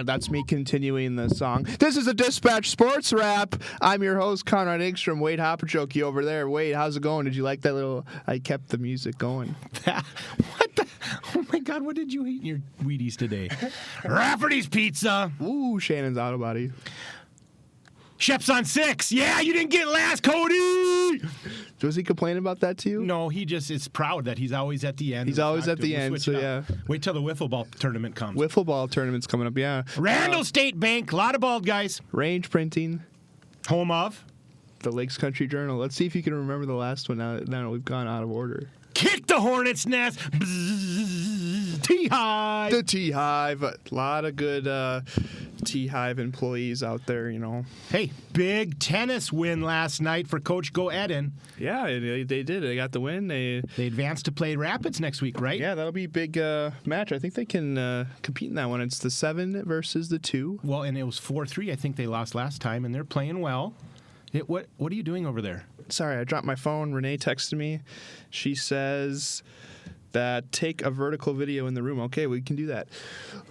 That's me continuing the song. This is a Dispatch Sports Rap. I'm your host, Conrad Engstrom. Wade Haapajoki over there. Wade, how's it going? Did you like that little... I kept the music going. What the... Oh, my God. What did you eat in your Wheaties today? Rafferty's Pizza. Ooh, Shannon's auto body. Shep's on 6. Yeah, you didn't get last, Cody. Was he complaining about that to you? No, he just is proud that he's always at the end. He's always at the end, so yeah. Wait till the wiffle ball tournament comes. Wiffle ball tournament's coming up, yeah. Randall State Bank, a lot of bald guys. Range Printing. Home of? The Lakes Country Journal. Let's see if you can remember the last one now that we've gone out of order. Kick the Hornet's Nest. TeeHive. The TeeHive. A lot of good TeeHive employees out there, you know. Hey, big tennis win last night for Coach Go Eden. Yeah, they did. They got the win. They advanced to play Rapids next week, right? Yeah, that'll be a big match. I think they can compete in that one. It's the 7 versus the 2. Well, and it was 4-3. I think they lost last time, and they're playing well. What are you doing over there? Sorry, I dropped my phone. Renee texted me. She says that take a vertical video in the room. Okay, we can do that.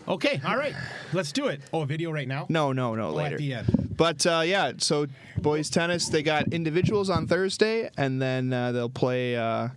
Okay, all right. Let's do it. Oh, a video right now? No, later. At the end. But, yeah, so boys tennis, they got individuals on Thursday, and then they'll play on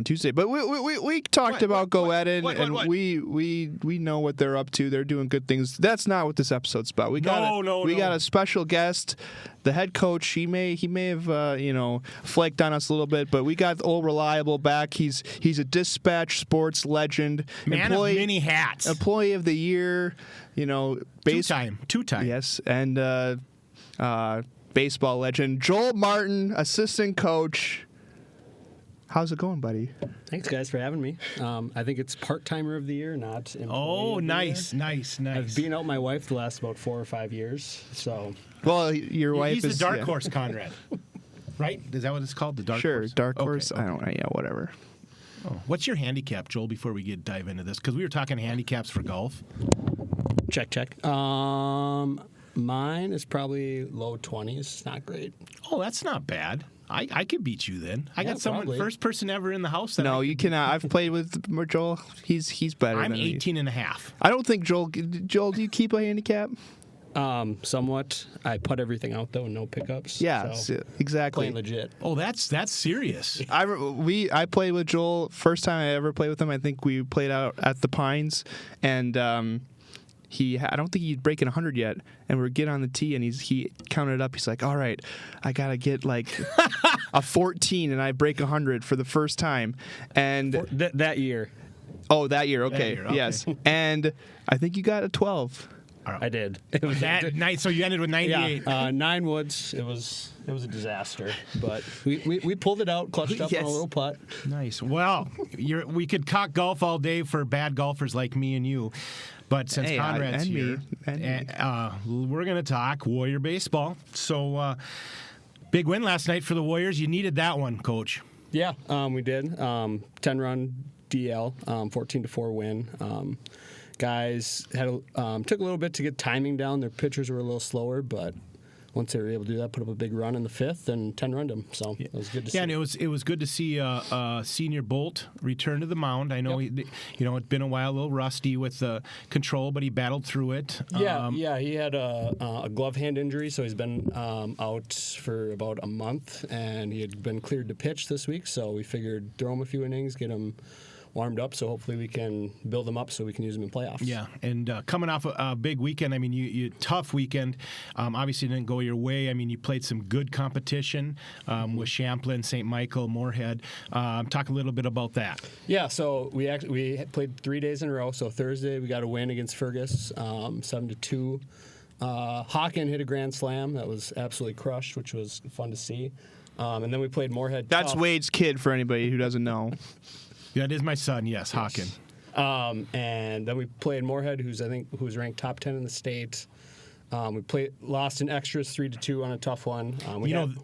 Tuesday. But we talked about Go Eden, and we know what they're up to. They're doing good things. That's not what this episode's about. We got a special guest. The head coach, he may have flaked on us a little bit, but we got old Reliable back. He's a Dispatch Sports legend, man of many hats, employee of the year. Two-time. Yes, and baseball legend Joel Martin, assistant coach. How's it going, buddy? Thanks, guys, for having me. I think it's part-timer of the year, not employee Oh, of the nice. year. I've been out my wife the last about 4 or 5 years, so... Well, your wife is... He's the dark horse, Conrad. Right? Is that what it's called, the dark horse? Sure, dark horse. Okay. I don't know. Yeah, whatever. Oh. What's your handicap, Joel, before we dive into this? Because we were talking handicaps for golf. Check. Mine is probably low 20s. It's not great. Oh, that's not bad. I could beat you then. I got someone, probably. First person ever in the house. No, you cannot. I've played with Joel. He's better I'm than me. 18 and a half. I don't think Joel, do you keep a handicap? Somewhat. I put everything out, though, and no pickups. Yeah, so exactly. Playing legit. Oh, that's serious. I played with Joel. First time I ever played with him, I think we played out at the Pines, and I don't think he'd breaking 100 yet, and we're getting on the tee, and he counted up. He's like, "All right, I gotta get like a 14, and I break 100 for the first time." And that year. Oh, that year. Okay, okay. Yes. And I think you got a 12. I did. It was that night. So you ended with 98. Yeah, 9 woods. It was a disaster, but we pulled it out, clutched up on a little putt. Nice. Well, we could talk golf all day for bad golfers like me and you. But since Conrad's here, we're going to talk Warrior baseball. So, big win last night for the Warriors. You needed that one, Coach. Yeah, we did. 10-run DL, 14-4 win. Guys took a little bit to get timing down. Their pitchers were a little slower, but once they were able to do that, put up a big run in the 5th and 10-runned them. So it was good to see. Yeah, and it was good to see Senior Bolt return to the mound. I know it's been a while, a little rusty with the control, but he battled through it. Yeah, he had a glove hand injury, so he's been out for about a month, and he had been cleared to pitch this week. So we figured throw him a few innings, get him warmed up, so hopefully we can build them up so we can use them in playoffs. Yeah, and coming off a big weekend, I mean, you tough weekend. Obviously didn't go your way. I mean, you played some good competition with Champlain, St. Michael, Moorhead. Talk a little bit about that. Yeah, so we played 3 days in a row. So Thursday we got a win against Fergus, 7-2. Hawken hit a grand slam that was absolutely crushed, which was fun to see. And then we played Moorhead. That's tough. Wade's kid, for anybody who doesn't know. Yeah, that is my son, yes, Hawken. And then we played Moorhead, who was ranked top 10 in the state. We lost in extras 3-2 on a tough one.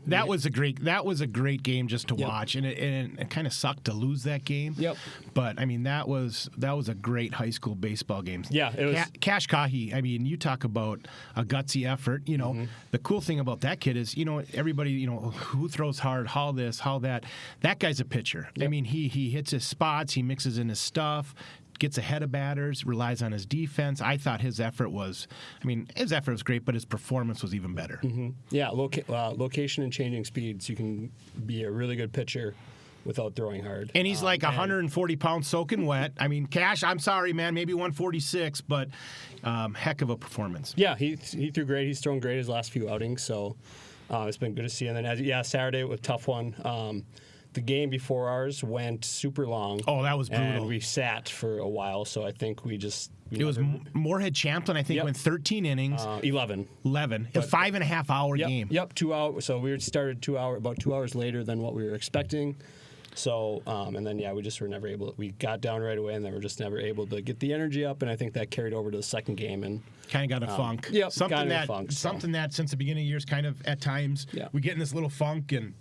That was a great game just to watch, and it kind of sucked to lose that game. Yep. But I mean that was a great high school baseball game. Yeah, it was. Cash Kahi. I mean, you talk about a gutsy effort. The cool thing about that kid is everybody who throws hard, how this, how that. That guy's a pitcher. Yep. I mean he hits his spots, he mixes in his stuff. gets ahead of batters, relies on his defense. I thought his effort was great, but his performance was even better. Mm-hmm. Yeah, location and changing speeds. You can be a really good pitcher without throwing hard. And he's like 140 pounds soaking wet. I mean, Cash, I'm sorry, man, maybe 146, but heck of a performance. Yeah, he threw great. He's thrown great his last few outings, so it's been good to see. And then, Saturday was a tough one. The game before ours went super long. Oh, that was brutal. And we sat for a while, so I think we just... It was Moorhead Champlin, I think, went 13 innings. 11. 11. A 5.5-hour game. Yep, 2 hours. So we started about 2 hours later than what we were expecting. So, and then, we just were never able... We got down right away, and then we're just never able to get the energy up, and I think that carried over to the second game. And kind of got a funk. Yep, something something that since the beginning of the year is kind of, at times, we get in this little funk, and...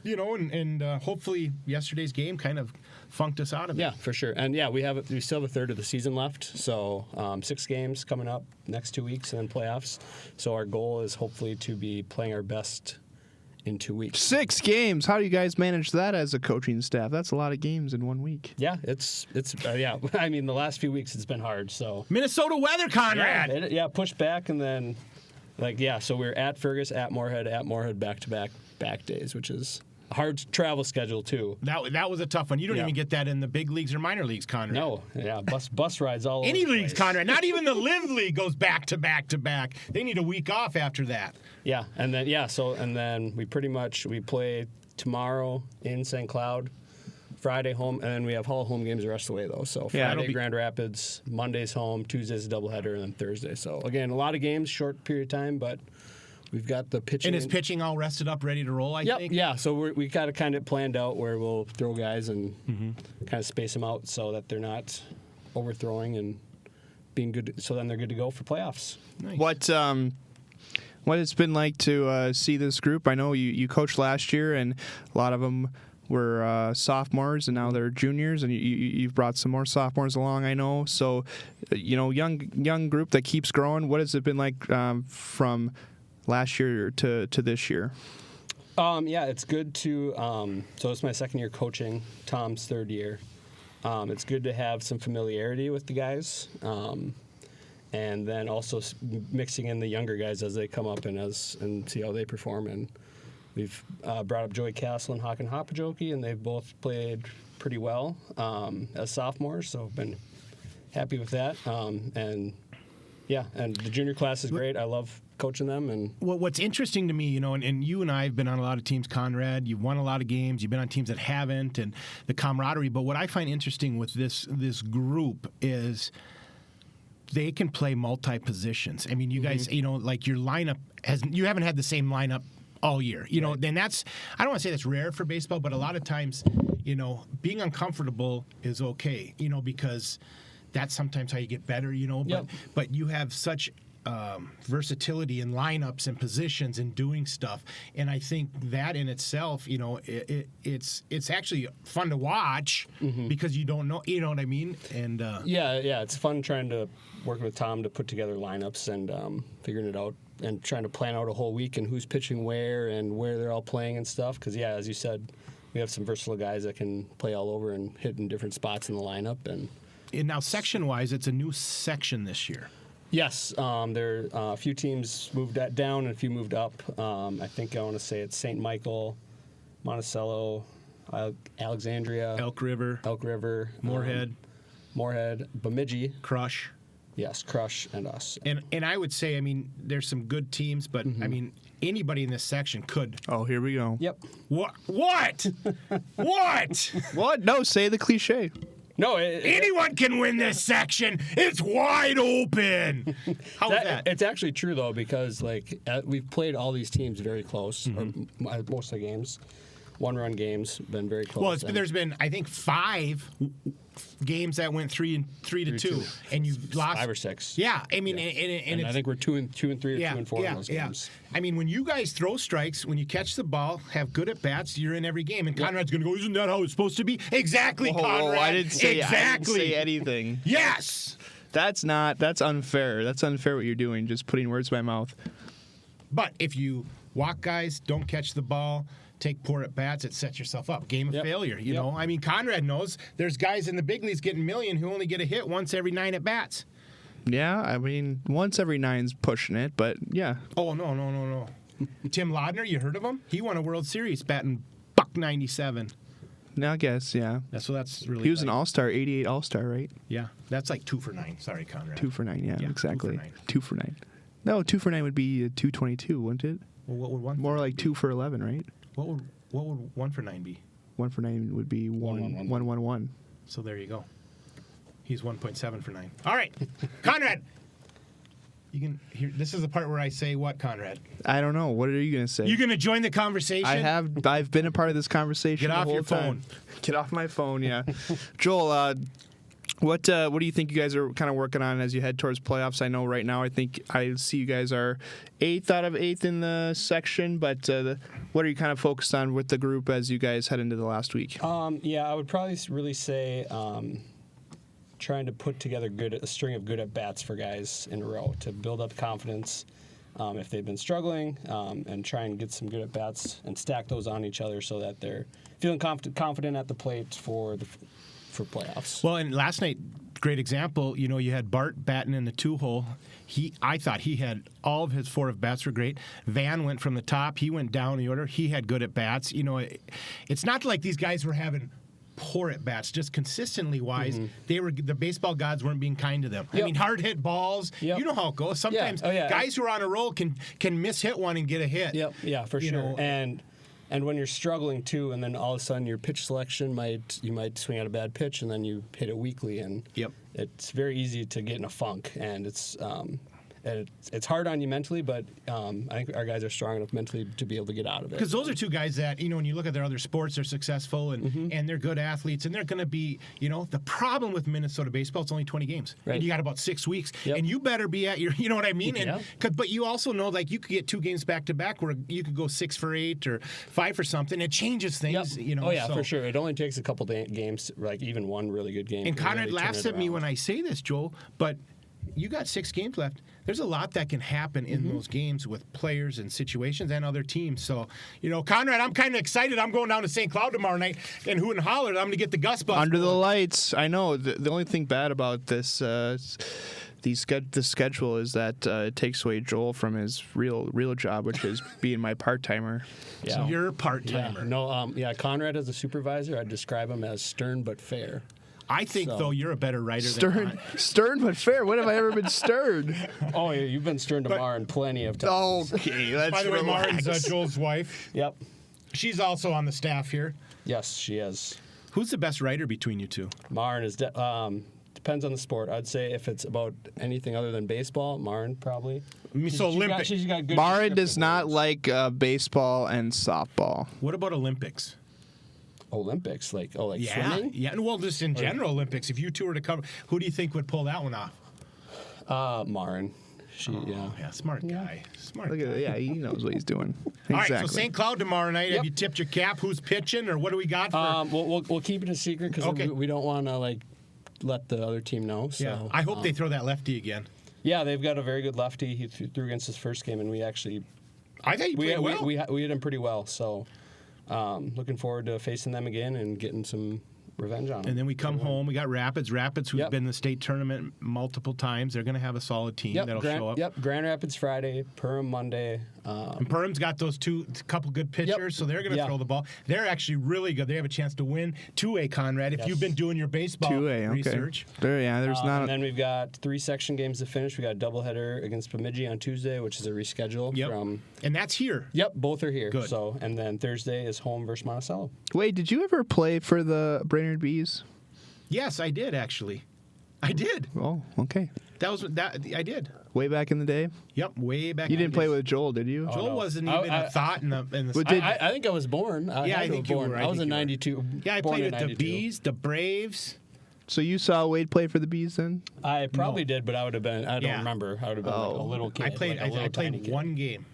and hopefully yesterday's game kind of funked us out of it. Yeah, for sure. And we still have a third of the season left. So 6 games coming up next 2 weeks, and then playoffs. So our goal is hopefully to be playing our best in 2 weeks. 6 games. How do you guys manage that as a coaching staff? That's a lot of games in 1 week. Yeah, it's I mean, the last few weeks it's been hard. So Minnesota weather, Conrad. Yeah, push back, and then so we're at Fergus, at Moorhead, back days, which is hard travel schedule too. That was a tough one. You don't even get that in the big leagues or minor leagues, Conrad. No, bus rides all over. Any the leagues, place. Conrad. Not even the Live League goes back to back to back. They need a week off after that. Yeah, and then we play tomorrow in St. Cloud, Friday home, and then we have all home games the rest of the way though. So Friday Grand Rapids, Monday's home, Tuesday's a doubleheader, and then Thursday. So again, a lot of games, short period of time, but. We've got the pitching. And is pitching all rested up, ready to roll, I think? Yeah, so we got it kind of planned out where we'll throw guys and kind of space them out so that they're not overthrowing and being good, so then they're good to go for playoffs. Nice. What it's been like to see this group? I know you coached last year, and a lot of them were sophomores, and now they're juniors, and you've brought some more sophomores along, I know. So, young group that keeps growing. What has it been like from last year to this year? It's good to so it's my second year coaching, Tom's third year. It's good to have some familiarity with the guys, and then also mixing in the younger guys as they come up and see how they perform. And we've brought up Joey Castle and Haapajoki, and they've both played pretty well as sophomores, so I've been happy with that. And the junior class is great. I love coaching them. And what's interesting to me, and you and I have been on a lot of teams, Conrad. You've won a lot of games. You've been on teams that haven't, and the camaraderie. But what I find interesting with this group is they can play multi-positions. I mean, you guys, like your lineup you haven't had the same lineup all year. Then that's, I don't want to say that's rare for baseball, but a lot of times, being uncomfortable is okay, because that's sometimes how you get better, but you have such versatility in lineups and positions and doing stuff, and I think that in itself, it's actually fun to watch because you don't know, you know what I mean? And it's fun trying to work with Tom to put together lineups and figuring it out and trying to plan out a whole week and who's pitching where and where they're all playing and stuff. Because as you said, we have some versatile guys that can play all over and hit in different spots in the lineup. And now section-wise, it's a new section this year. Yes, there a few teams moved down and a few moved up. I think I want to say it's St. Michael, Monticello, Alexandria, Elk River, Moorhead, Bemidji, Crush. Yes, Crush and us. And I would say, I mean, there's some good teams, but I mean, anybody in this section could. Oh, here we go. Yep. What? What? No, say the cliche. No, anyone can win this section. It's wide open. How is that? It's actually true though, because we've played all these teams very close. Or most of the games, one-run games, been very close. Well, there's been I think 5 games that went 3-2, and you lost 5 or 6. Yeah, I mean, and I think we're 2 and 3 or 2 and 4 in those games. I mean, when you guys throw strikes, when you catch the ball, have good at bats, you're in every game. And Conrad's going to go, isn't that how it's supposed to be? Exactly, Conrad. I didn't say exactly. I didn't say anything. Yes. That's unfair. That's unfair what you're doing, just putting words in my mouth. But if you walk guys, don't catch the ball, take poor at bats, it sets yourself up. Game of failure, you know. I mean, Conrad knows there's guys in the big leagues getting million who only get a hit once every 9 at bats. Yeah, I mean, once every 9's pushing it, but yeah. Oh, no. Tim Laudner, you heard of him? He won a World Series batting .97. I guess, yeah. That's really. He was an All-Star, 88 All-Star, right? Yeah, that's like 2 for 9. Sorry, Conrad. 2 for 9, yeah, exactly. 2 for 9. No, 2 for 9 would be 222, wouldn't it? Well, what would 1 more like 2 for 11, right? What would 1 for 9 be? 1 for 9 would be 111. So there you go. He's 1.7 for 9. All right, Conrad. You can hear. This is the part where I say what, Conrad? I don't know. What are you going to say? You going to join the conversation? I've been a part of this conversation. Get off your phone. Get off my phone. Yeah, Joel. What do you think you guys are kind of working on as you head towards playoffs? I know right now I see you guys are 8th out of 8th in the section, but what are you kind of focused on with the group as you guys head into the last week? Yeah, I would probably really say trying to put together a string of good at bats for guys in a row to build up confidence if they've been struggling, and try and get some good at bats and stack those on each other so that they're feeling confident at the plate for playoffs. Well, and last night, great example. You know, you had Bart batting in the 2-hole. I thought he had all of his 4 at bats were great. Van went from the top. He went down the order. He had good at bats. You know, it's not like these guys were having poor at bats, just consistently wise. The baseball gods weren't being kind to them. I mean, hard hit balls. You know how it goes. Sometimes guys who are on a roll can miss hit one and get a hit. Yeah, for sure. Know, and when you're struggling too, and then all of a sudden your pitch selection you might swing out a bad pitch, and then you hit it weakly, and it's very easy to get in a funk, and it's hard on you mentally, but I think our guys are strong enough mentally to be able to get out of it. Because those are two guys that, you know, when you look at their other sports, they're successful and they're good athletes, and they're going to be, you know, the problem with Minnesota baseball, it's only 20 games. Right. And you got about 6 weeks, and you better be at your, you know what I mean? And, but you also know, like, you could get 2 games back to back where you could go 6 for 8 or 5 for something. It changes things, you know. Oh, yeah, for sure. It only takes a couple games, like even one really good game. And Conrad really laughs at me when I say this, Joel, but you got 6 games left. There's a lot that can happen in those games with players and situations and other teams. So, you know, Conrad, I'm kind of excited. I'm going down to St. Cloud tomorrow night and hoot and holler. I'm going to get the Gus Bus. Under the lights. I know. The only thing bad about this the schedule is that it takes away Joel from his real job, which is being my part-timer. Yeah. So you're a part-timer. Yeah. No, Conrad as a supervisor, I'd describe him as stern but fair. I think, though, you're a better writer than Stern but fair. When have I ever been stern? Oh, yeah, you've been stern to Maren plenty of times. Okay, let's By the way, relax. Maren's Joel's wife. Yep. She's also on the staff here. Yes, she is. Who's the best writer between you two? Maren is depends on the sport. I'd say if it's about anything other than baseball, Maren probably. She's got good. Maren does not like baseball and softball. What about Olympics? Olympics, swimming? Yeah, well, just in general, Olympics. If you two were to cover, who do you think would pull that one off? Maren. Smart guy. Smart Look guy. at he knows what he's doing. All right, so St. Cloud tomorrow night. Have you tipped your cap? Who's pitching, or what do we got? We'll keep it a secret because we don't want to let the other team know. So, yeah, I hope they throw that lefty again. Yeah, they've got a very good lefty. He threw against his first game, and we actually. I think he played well. We hit him pretty well, so. Looking forward to facing them again and getting some revenge on them. And then we come home. We got Rapids, who's been in the state tournament multiple times. They're going to have a solid team that'll show up. Yep, Grand Rapids Friday, Perham Monday. And Perham's got those couple good pitchers, so they're going to throw the ball. They're actually really good. They have a chance to win 2A, Conrad, if you've been doing your baseball 2A, research. There's not. And then we've got 3 section games to finish. We got a doubleheader against Bemidji on Tuesday, which is a reschedule from. And that's here. Yep, both are here. Good. So, and then Thursday is home versus Monticello. Wait, did you ever play for the Brainerd Bees? Yes, I did actually. I did. Oh, okay. I did. Way back in the day? Yep, way back. You didn't play with Joel, did you? Joel wasn't even a thought in the I think I was born. I think you were. I was in 92. Yeah, I played with the Bees, the Braves. So you saw Wade play for the Bees then? I probably did, but I would have been. I don't remember. I would have been a little kid. I played one game.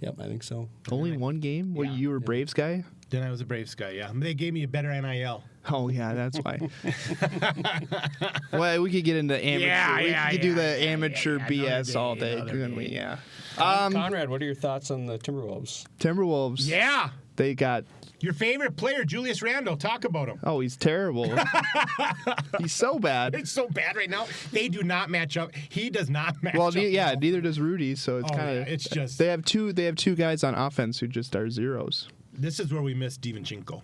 Yep, I think so. Only one game? Well, you were a Braves guy? Then I was a Braves guy, yeah. They gave me a better NIL. Oh, yeah, that's why. Well, we could get into amateur. We could do the amateur BS all day, couldn't we? Yeah. Conrad, what are your thoughts on the Timberwolves? Timberwolves. Yeah. They got your favorite player, Julius Randall. Talk about him. Oh, he's terrible. He's so bad. It's so bad right now. They do not match up. He does not match up. Well, neither does Rudy. So it's kind of. It's just they have two guys on offense who just are zeros. This is where we miss Divanchenko.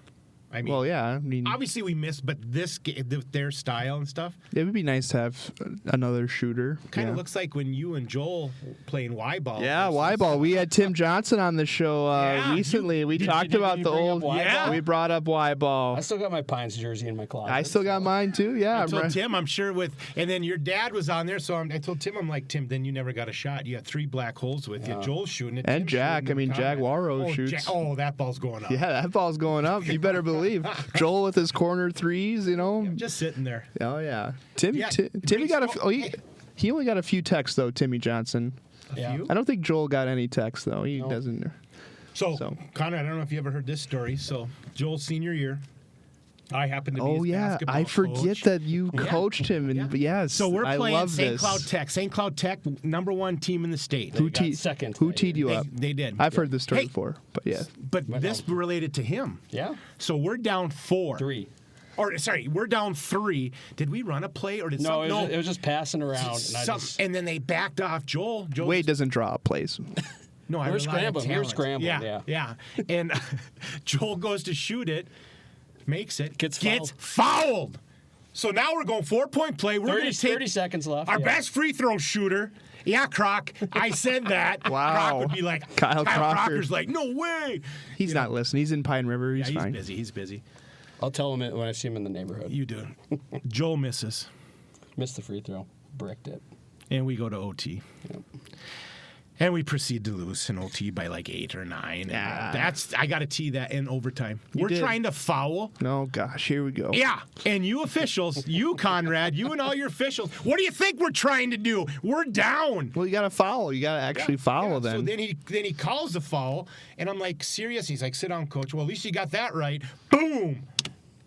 I mean, well, yeah. I mean, obviously we missed, but their style and stuff. It would be nice to have another shooter. Kind of looks like when you and Joel playing Y-ball. Yeah, Y-ball. We had Tim Johnson on the show recently. We talked about the old. Yeah, we brought up Y-ball. I still got my Pines jersey in my closet. I still got mine too. Yeah, I told Tim, I'm sure and then your dad was on there, so I told Tim, I'm like, Tim, then you never got a shot. You had 3 black holes with you. Joel's shooting it, and Jack. I mean, Jaguaro shoots. That ball's going up. Yeah, that ball's going up. You better believe. Joel with his corner threes, just sitting there. Oh yeah, Timmy got he only got a few texts though. Timmy Johnson. A few? I don't think Joel got any texts though. He doesn't. So Conrad, I don't know if you ever heard this story. So Joel's senior year, I happened to be his basketball I forget coach. that you coached him, and yes, so we're playing love St. this. Cloud Tech. St. Cloud Tech, #1 team in the state. Who teed you up? They did. I've heard this story before, but yeah. But this related to him. Yeah. So we're down 4. 3. Or sorry, we're down 3. Did we run a play or did something? No, it was just passing around. And then they backed off Joel. Wade doesn't draw up plays. No, we were scrambling. Yeah. And Joel goes to shoot it, makes it, gets fouled. So now we're going 4-point play. We're going to take 30 seconds left. Our best free throw shooter. Yeah, Croc. I said that. Wow. Croc would be like, Kyle Crocker's like, no way. He's not listening. He's in Pine River. He's fine. He's busy. I'll tell him it when I see him in the neighborhood. You do. Joel misses. Missed the free throw. Bricked it. And we go to OT. Yep. And we proceed to lose in OT by like 8 or 9. I got to tee that in overtime. We're trying to foul. Oh, gosh. Here we go. Yeah. And you officials, you, Conrad, you and all your officials, what do you think we're trying to do? We're down. Well, you got to foul. You got to actually foul then. So then he calls the foul, and I'm like, serious? He's like, sit down, coach. Well, at least you got that right. Boom.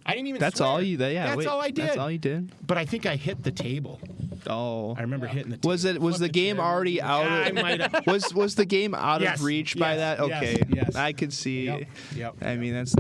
I didn't even That's swear. all you did? Yeah. That's all I did. That's all you did? But I think I hit the table. Oh, I remember hitting the table. Was the game already out of was the game out of reach by that? Okay. Yes. I could see. Yep. I mean, that's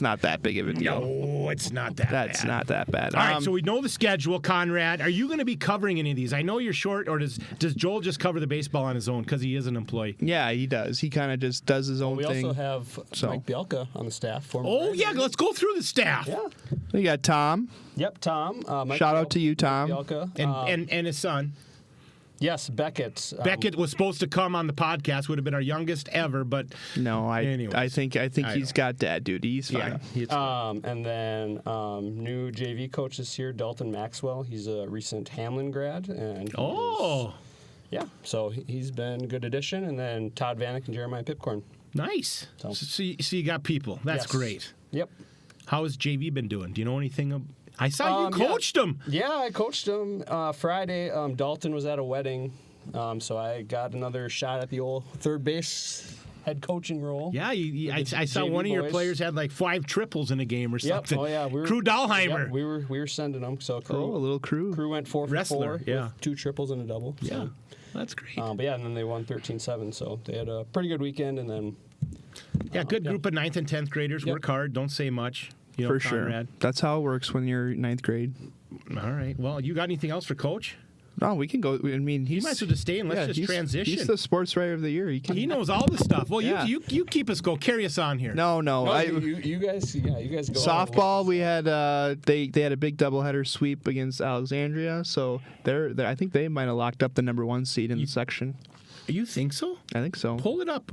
not that big of a deal. No, it's not that bad. That's not that bad. All right, so we know the schedule, Conrad. Are you going to be covering any of these? I know you're short, or does Joel just cover the baseball on his own because he is an employee? Yeah, he does. He kind of just does his own thing. We also have Mike Bielka on the staff. Let's go through the staff. Yeah. We got Tom. Yep, Tom. Shout out to you, Tom. Bielka. And his son. Yes, Beckett. Beckett was supposed to come on the podcast. Would have been our youngest ever, but no, I think he's got dad duty. He's fine. Yeah. And then new JV coach this year, Dalton Maxwell. He's a recent Hamlin grad, and so he's been a good addition. And then Todd Vanek and Jeremiah Pipcorn. Nice. So you got people. That's great. Yep. How has JV been doing? Do you know anything? I saw you coached him. Yeah, I coached him Friday. Dalton was at a wedding, so I got another shot at the old third base head coaching role. Yeah, I saw one of your players had like 5 triples in a game or something. Oh yeah, Crew Dahlheimer. Yep, we were sending them. So a little crew. Crew went 4 for 4 with 2 triples and a double. Yeah, so. that's great. And then they won 13-7. So they had a pretty good weekend, and then good group of 9th and 10th graders. Work hard, don't say much. For sure. That's how it works when you're 9th grade. All right. Well, you got anything else for Coach? No, we can go. I mean, he might as well just stay and let's just transition. He's the sports writer of the year. He knows all the stuff. Well, you keep us carry us on here. No. You guys go. Softball, we had they had a big doubleheader sweep against Alexandria, so I think they might have locked up the #1 seed in the section. You think so? I think so. Pull it up.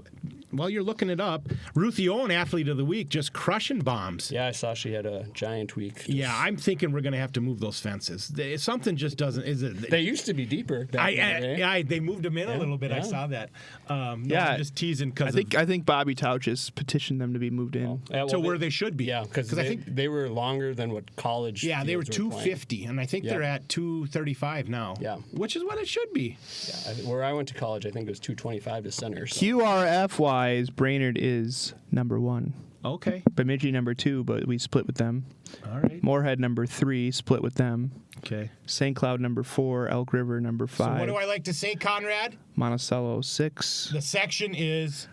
While you're looking it up, Ruthie Owen, athlete of the week, just crushing bombs. Yeah, I saw she had a giant week. Yeah, I'm thinking we're going to have to move those fences. Something just doesn't. They used to be deper. They moved them in a little bit. Yeah. I saw that. I'm just teasing because I think Bobby Tauch has petitioned them to be moved in to where they should be. Yeah, because I think they were longer than what college. Yeah, they were 250, and I think they're at 235 now. Yeah, which is what it should be. Yeah, where I went to college, I think it was 225 to center. So. QRF wise, Brainerd is #1. Okay. Bemidji #2, but we split with them. All right. Moorhead #3, split with them. Okay. St. Cloud #4, Elk River #5. So what do I like to say, Conrad? Monticello 6. The section is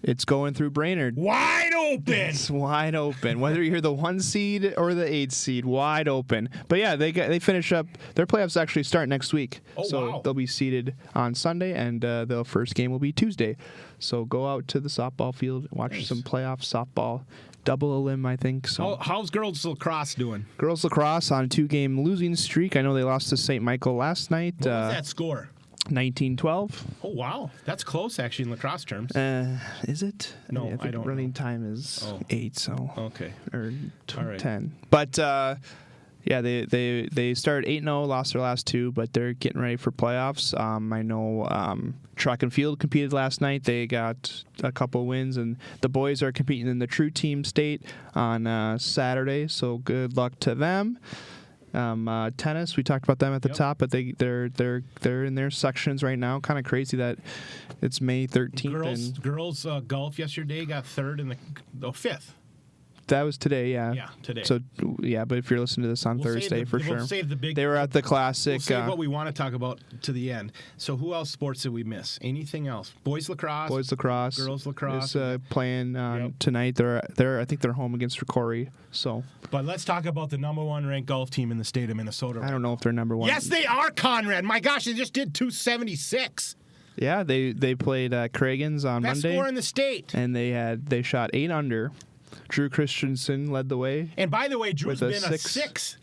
It's going through Brainerd. Wide open. It's wide open. Whether you're the 1 seed or the 8 seed, wide open. But yeah, they finish up. Their playoffs actually start next week. So they'll be seeded on Sunday, and their first game will be Tuesday. So go out to the softball field, watch some playoff softball. Double a limb, I think. So how's girls lacrosse doing? Girls lacrosse on a 2-game losing streak. I know they lost to St. Michael last night. What was that score? 19-12. Oh, wow. That's close, actually, in lacrosse terms. Is it? No, I think running time is 8, so. Okay. Or All right. 10. But, yeah, they started 8-0, lost their last 2, but they're getting ready for playoffs. I know track and field competed last night. They got a couple wins, and the boys are competing in the True Team State on Saturday, so good luck to them. Tennis, we talked about them at the top, but they're in their sections right now. Kind of crazy that it's May 13th. Girls golf yesterday got 3rd and the 5th. That was today, yeah. Yeah, today. So, yeah, but if you're listening to this on Thursday, for sure. We'll save the big. They were at the Classic. We'll save what we want to talk about to the end. So, who else sports did we miss? Anything else? Boys lacrosse. Girls lacrosse is playing tonight. I think they're home against Corey. So. But let's talk about the number 1 ranked golf team in the state of Minnesota. I don't know if they're number 1. Yes, they are, Conrad. My gosh, they just did 276. Yeah, they played Craigan's on Best Monday. score in the state. And they shot 8 under. Drew Christensen led the way. And by the way, Drew's been a 6.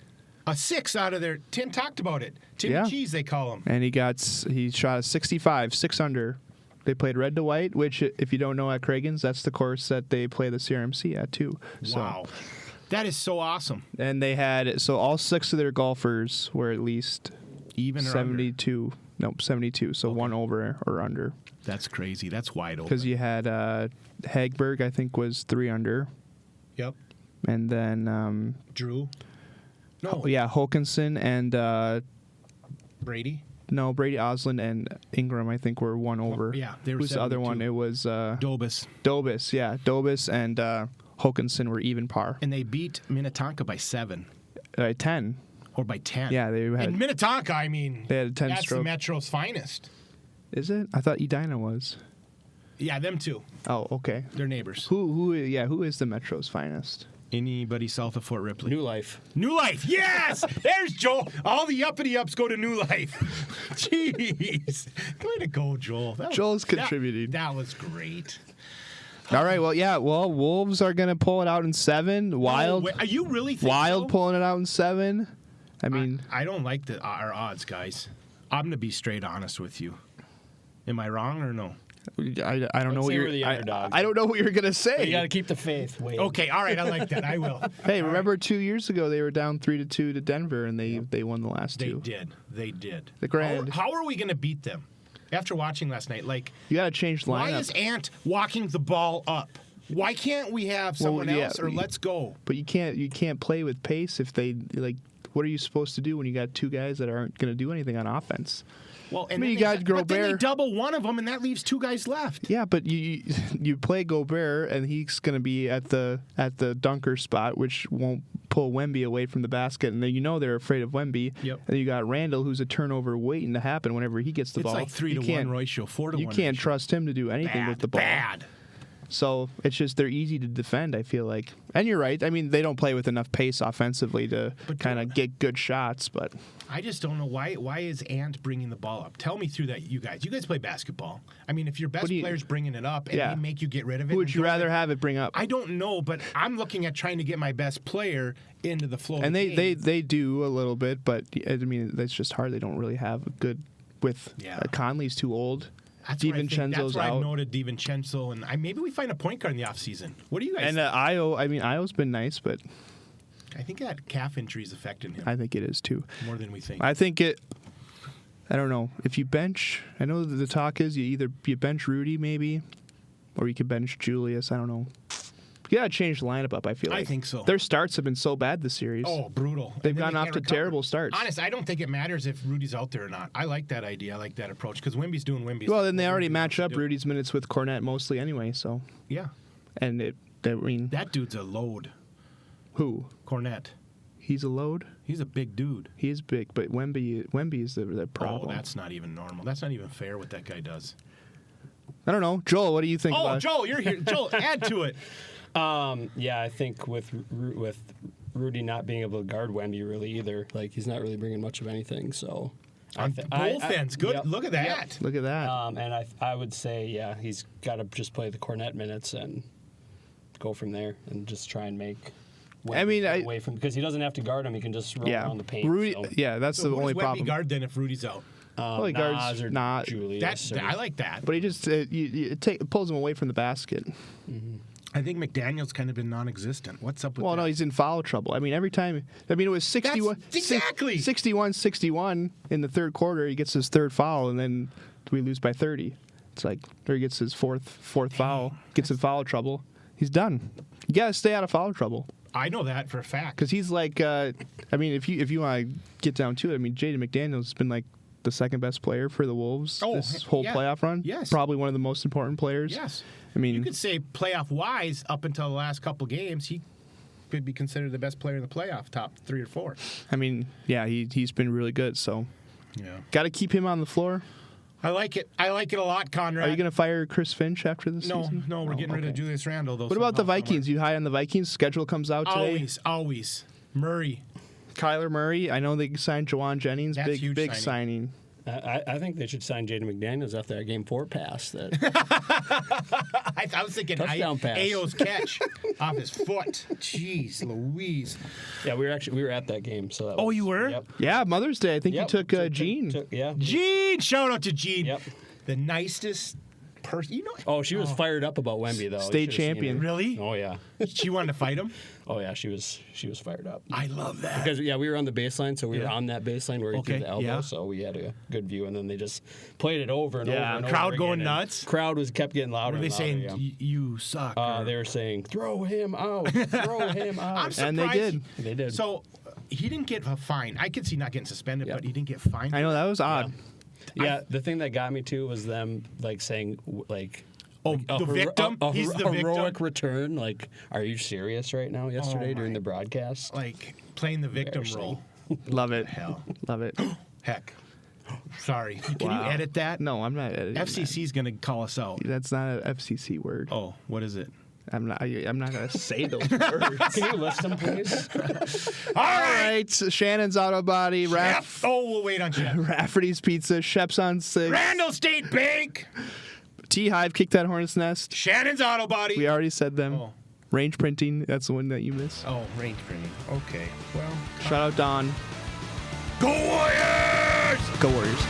A 6 out of there. Tim talked about it. Tim Cheese, they call him. And he shot a 65, 6 under. They played red to white, which, if you don't know, at Craigan's, that's the course that they play the CRMC at, too. Wow. That is so awesome. And they had, so all 6 of their golfers were at least even 72. Under? Nope, 72. So 1 over or under. That's crazy. That's wide open. Because you had Hagberg, I think, was 3 under. Yep. And then Drew. No. Hokinson and Brady. No, Brady Osland and Ingram, I think, were 1 over. Yeah, they were. Who's the other one? It was Dobis. Dobis and Hokinson were even par. And they beat Minnetonka by 7. 10. Or by 10. Yeah, they had. And Minnetonka, I mean, they had a 10 that's stroke. the Metro's finest. Is it? I thought Edina was. Yeah, them too. Oh, okay. They're neighbors. Who is the Metro's finest? Anybody south of Fort Ripley? New Life. New Life, yes! There's Joel. All the uppity-ups go to New Life. Jeez. Way to go, Joel. Joel's contributing. That was great. All right, well, yeah, Wolves are going to pull it out in 7. Wild. Are you really thinking Wild so? Pulling it out in 7. I mean. I don't like our odds, guys. I'm going to be straight honest with you. Am I wrong or no? I don't know what you're. I don't know what you're gonna say. But you got to keep the faith. Wade. Okay, all right, I like that. I will. Hey, remember 2 years ago they were down 3-2 to Denver, and they won the last 2. They did. The Grand. How are we gonna beat them? After watching last night, you got to change the lineup. Why is Ant walking the ball up? Why can't we have someone else or let's go? But you can't play with pace if they What are you supposed to do when you got 2 guys that aren't going to do anything on offense? Well, and you got Gobert. But then they double one of them, and that leaves 2 guys left. Yeah, but you play Gobert, and he's going to be at the dunker spot, which won't pull Wemby away from the basket, and then they're afraid of Wemby. Yep. And you got Randall, who's a turnover waiting to happen whenever he gets the ball. It's like 3-to-1 ratio, 4-to-1. You can't trust him to do anything with the ball. Bad. So it's just they're easy to defend, I feel like. And you're right. I mean, they don't play with enough pace offensively to kind of get good shots, but I just don't know why is Ant bringing the ball up? Tell me through that, you guys. You guys play basketball. I mean, if your best player's bringing it up and they make you get rid of it. Who would you rather have it bring up? I don't know, but I'm looking at trying to get my best player into the flow. And they do a little bit, but I mean, that's just hard. They don't really have a good with Conley's too old. That's where I've noted DiVincenzo, and maybe we find a point guard in the offseason. What do you guys think? And Io's been nice, but I think that calf injury is affecting him. I think it is too. More than we think. I don't know. If you bench, I know the talk is you bench Rudy maybe, or you could bench Julius. I don't know. You got to change the lineup up, I feel like. I think so. Their starts have been so bad this series. Oh, brutal. They've gone off to terrible starts. Honest, I don't think it matters if Rudy's out there or not. I like that idea. I like that approach because Wemby's doing Wemby's. Well, then they already match up Rudy's minutes with Cornette mostly anyway, so. Yeah. And that dude's a load. Who? Cornette. He's a load? He's a big dude. He is big, but Wemby is the problem. Oh, that's not even normal. That's not even fair what that guy does. I don't know. Joel, what do you think about it? Joel, you're here. Joel, add to it. Yeah, I think with Rudy not being able to guard Wemby really either, like he's not really bringing much of anything. So on both ends, good. Yep, look at that. Yep. Look at that. And I would say, yeah, he's got to just play the Cornet minutes and go from there and just try and make. Away from because he doesn't have to guard him; he can just run around the paint. Rudy, yeah, that's the only problem. Wemby guard then if Rudy's out? Well, he guards not. Julius I like that. But he just pulls him away from the basket. Mm-hmm. I think McDaniel's kind of been non-existent. What's up with that? Well, no, he's in foul trouble. I mean, every time. I mean, it was 61-61 in the third quarter. He gets his third foul, and then we lose by 30. It's like, or he gets his fourth foul, gets in foul trouble. He's done. You got to stay out of foul trouble. I know that for a fact. Because he's like, I mean, if you want to get down to it, I mean, Jaden McDaniels has been like the second best player for the Wolves this whole playoff run. Yes. Probably one of the most important players. Yes. I mean, you could say playoff-wise, up until the last couple games, he could be considered the best player in the playoff, top 3 or 4. I mean, yeah, he's been really good. So, got to keep him on the floor. I like it. I like it a lot, Conrad. Are you going to fire Chris Finch after this season? No, we're getting rid of Julius Randall. What about the Vikings? You high on the Vikings? Schedule comes out today. Always. Murray. Kyler Murray. I know they signed Jawan Jennings. That's huge big signing. I think they should sign Jaden McDaniels after that Game 4 pass. I was thinking touchdown pass. Ayo's catch off his foot. Jeez Louise. Yeah, we were at that game. So that you were? Yep. Yeah, Mother's Day. I think you took Jean. Yeah. Jean! Shout out to Jean. Yep. The nicest person. You know. Oh, she was fired up about Wemby though. State champion. Really? Oh yeah. She wanted to fight him? Oh yeah, she was fired up. I love that. Because we were on the baseline, so we were on that baseline where he threw the elbow, yeah. so we had a good view, and then they just played it over and over and over. Crowd again, going nuts. Crowd kept getting louder. Were they and louder, saying you suck? They were saying throw him out, throw him out. I'm surprised. And they did. They did. So he didn't get a fine. I could see not getting suspended, but he didn't get fined. I know that was odd. Yeah, the thing that got me too was them saying the victim. He's the victim. Heroic return. Like, are you serious right now? Yesterday during the broadcast, like playing the victim role. Love it. Hell, love it. Heck. Sorry. Can you edit that? No, I'm not editing. FCC's going to call us out. That's not an FCC word. Oh, what is it? I'm not going to say those words. Can you list them, please? All right. Shannon's Auto Body. We'll wait on Shep. Rafferty's Pizza. Shep's on 6. Randall State Bank. TeeHive, Kick That Hornet's Nest. Shannon's Auto Body. We already said them. Oh. Range Printing. That's the one that you missed. Oh, Range Printing. Okay. Well. Shout out Don. Go Warriors! Go Warriors.